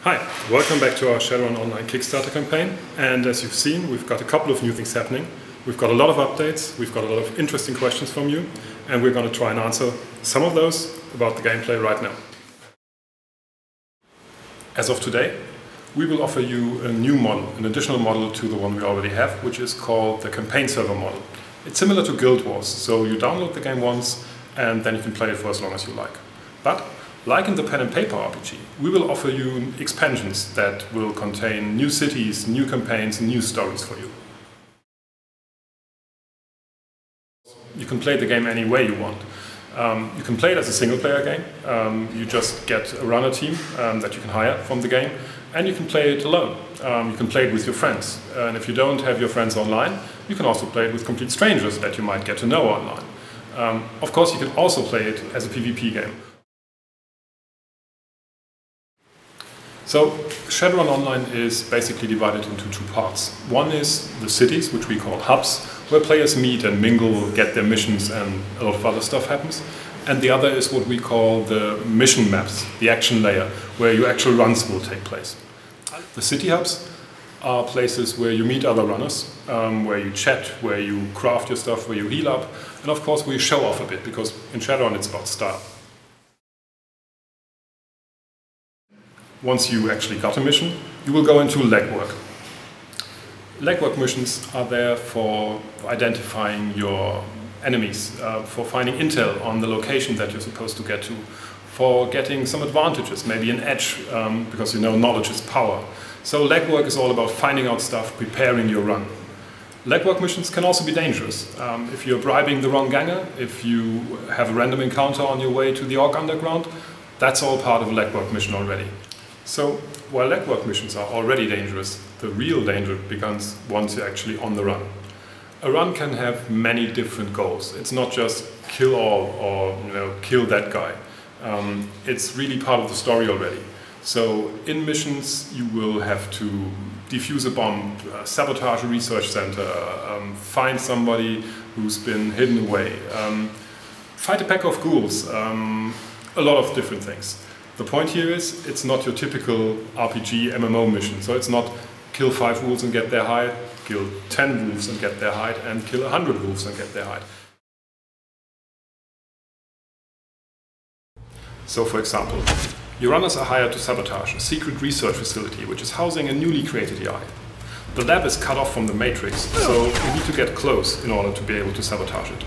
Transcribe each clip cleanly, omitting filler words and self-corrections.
Hi, welcome back to our Shadowrun Online Kickstarter campaign, and as you've seen, we've got a couple of new things happening. We've got a lot of updates, we've got a lot of interesting questions from you, and we're going to try and answer some of those about the gameplay right now. As of today, we will offer you a new model, an additional model to the one we already have, which is called the campaign server model. It's similar to Guild Wars, so you download the game once and then you can play it for as long as you like. But like in the pen and paper RPG, we will offer you expansions that will contain new cities, new campaigns, new stories for you. You can play the game any way you want. You can play it as a single-player game. You just get a runner team that you can hire from the game, and you can play it alone. You can play it with your friends. And if you don't have your friends online, you can also play it with complete strangers that you might get to know online. Of course, you can also play it as a PvP game. So, Shadowrun Online is basically divided into two parts. One is the cities, which we call hubs, where players meet and mingle, get their missions, and a lot of other stuff happens. And the other is what we call the mission maps, the action layer, where your actual runs will take place. The city hubs are places where you meet other runners, where you chat, where you craft your stuff, where you heal up, and of course where you show off a bit, because in Shadowrun it's about style. Once you actually got a mission, you will go into legwork. Legwork missions are there for identifying your enemies, for finding intel on the location that you're supposed to get to, for getting some advantages, maybe an edge, because you know knowledge is power. So legwork is all about finding out stuff, preparing your run. Legwork missions can also be dangerous. If you're bribing the wrong ganger, if you have a random encounter on your way to the Orc Underground, that's all part of a legwork mission already. So, while legwork missions are already dangerous, the real danger begins once you're actually on the run. A run can have many different goals. It's not just kill all or kill that guy. It's really part of the story already. So, in missions you will have to defuse a bomb, sabotage a research center, find somebody who's been hidden away, fight a pack of ghouls, a lot of different things. The point here is, it's not your typical RPG MMO mission. So it's not kill 5 wolves and get their hide, kill 10 wolves and get their hide, and kill 100 wolves and get their hide. So for example, your runners are hired to sabotage a secret research facility which is housing a newly created AI. The lab is cut off from the matrix, so you need to get close in order to be able to sabotage it.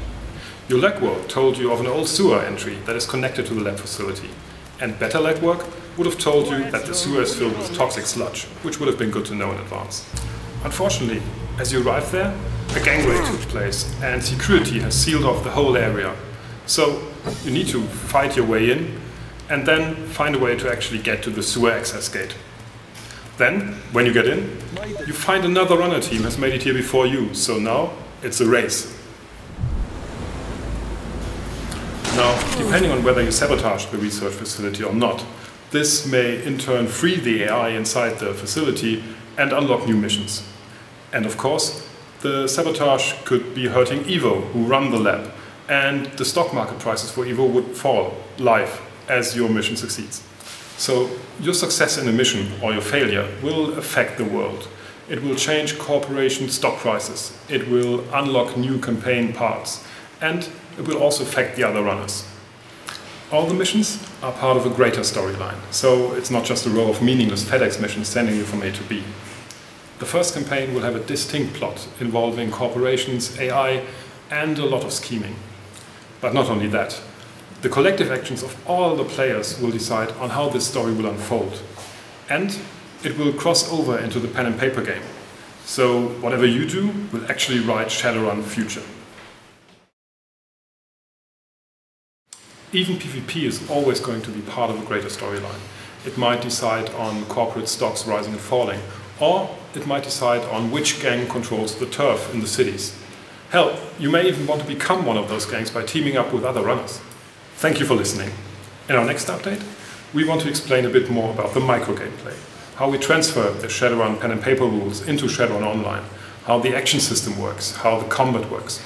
Your legwork told you of an old sewer entry that is connected to the lab facility. And better legwork would have told you that the sewer is filled with toxic sludge, which would have been good to know in advance. Unfortunately, as you arrive there, a gang raid took place and security has sealed off the whole area. So you need to fight your way in and then find a way to actually get to the sewer access gate. Then, when you get in, you find another runner team has made it here before you, so now it's a race. Now, depending on whether you sabotage the research facility or not, this may in turn free the AI inside the facility and unlock new missions. And of course, the sabotage could be hurting Evo, who run the lab, and the stock market prices for Evo would fall live as your mission succeeds. So your success in a mission or your failure will affect the world. It will change corporation stock prices, it will unlock new campaign parts, and it will also affect the other runners. All the missions are part of a greater storyline, so it's not just a row of meaningless FedEx missions sending you from A to B. The first campaign will have a distinct plot involving corporations, AI, and a lot of scheming. But not only that, the collective actions of all the players will decide on how this story will unfold. And it will cross over into the pen and paper game. So whatever you do will actually write Shadowrun future. Even PvP is always going to be part of a greater storyline. It might decide on corporate stocks rising and falling, or it might decide on which gang controls the turf in the cities. Hell, you may even want to become one of those gangs by teaming up with other runners. Thank you for listening. In our next update, we want to explain a bit more about the micro gameplay, how we transfer the Shadowrun pen and paper rules into Shadowrun Online, how the action system works, how the combat works.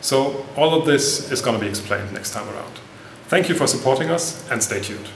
So all of this is going to be explained next time around. Thank you for supporting us and stay tuned.